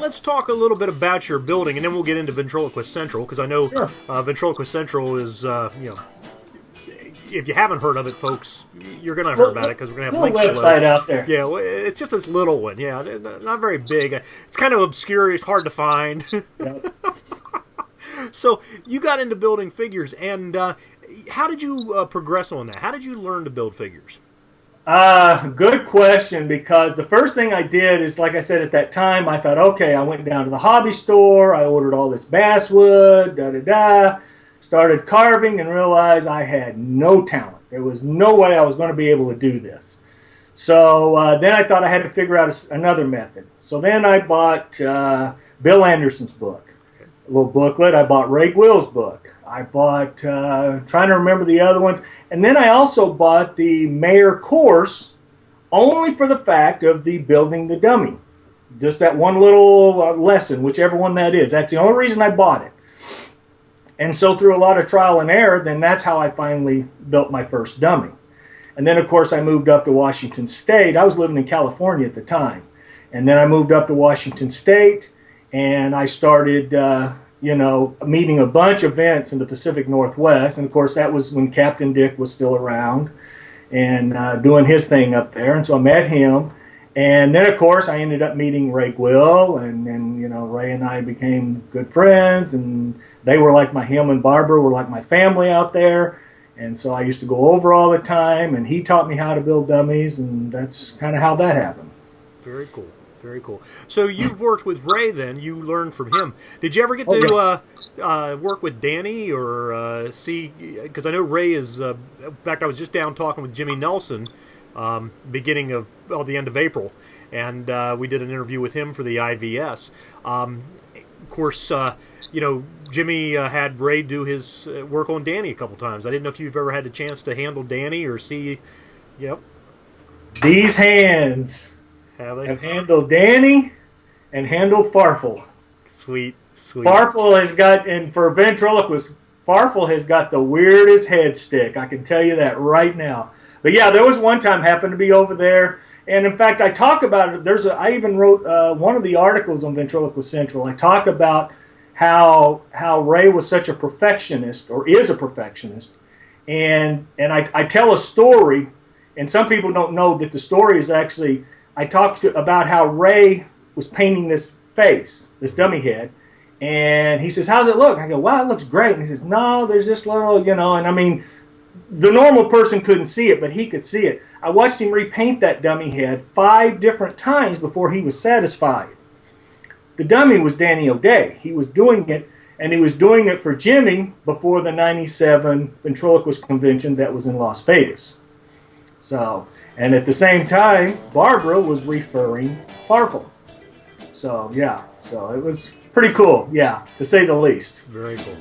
let's talk a little bit about your building, and then we'll get into Ventriloquist Central, because I know Ventriloquist Central is, if you haven't heard of it, folks, you're going to hear about it, because we're going to have links website out there. Yeah, well, it's just this little one. Yeah, not very big. It's kind of obscure. It's hard to find. Yep. So you got into building figures, and how did you progress on that? How did you learn to build figures? Good question, because the first thing I did is, like I said, at that time, I thought, okay, I went down to the hobby store, I ordered all this basswood, started carving and realized I had no talent. There was no way I was going to be able to do this. So then I thought I had to figure out another method. So then I bought Bill Anderson's book, a little booklet. I bought Ray Gwill's book. I bought, trying to remember the other ones. And then I also bought the Mayer course only for the fact of the building the dummy. Just that one little lesson, whichever one that is. That's the only reason I bought it. And so through a lot of trial and error, then that's how I finally built my first dummy. And then, of course, I moved up to Washington State. I was living in California at the time. And then I moved up to Washington State, and I started, meeting a bunch of events in the Pacific Northwest. And, of course, that was when Captain Dick was still around and doing his thing up there. And so I met him. And then, of course, I ended up meeting Ray Gwill, and Ray and I became good friends, and they were like him and Barbara were like my family out there. And so I used to go over all the time, and he taught me how to build dummies, and that's kind of how that happened. Very cool. Very cool. So you've worked with Ray then. You learned from him. Did you ever get to work with Danny or see, because I know Ray is, in fact, I was just down talking with Jimmy Nelson beginning of, the end of April, and we did an interview with him for the IVS. Of course, Jimmy had Ray do his work on Danny a couple times. I didn't know if you've ever had a chance to handle Danny or see, These hands have handled Danny and handled Farfel. Sweet. Farfel has got, and for Ventriloquist, Farfel has got the weirdest head stick. I can tell you that right now. But yeah, there was one time happened to be over there, and in fact, I talk about it. I even wrote one of the articles on Ventriloquist Central. I talk about how Ray was such a perfectionist, or is a perfectionist, and I tell a story, and some people don't know that the story is actually, I talked about how Ray was painting this face, this dummy head, and he says, "How's it look?" I go, "Wow, it looks great." And he says, "No, there's this little, and I mean, the normal person couldn't see it, but he could see it." I watched him repaint that dummy head 5 different times before he was satisfied. The dummy was Danny O'Day. He was doing it, and he was doing it for Jimmy before the '97 Ventriloquist Convention that was in Las Vegas. So, and at the same time, Barbara was referring Farfel. So, yeah. So it was pretty cool, yeah, to say the least. Very cool.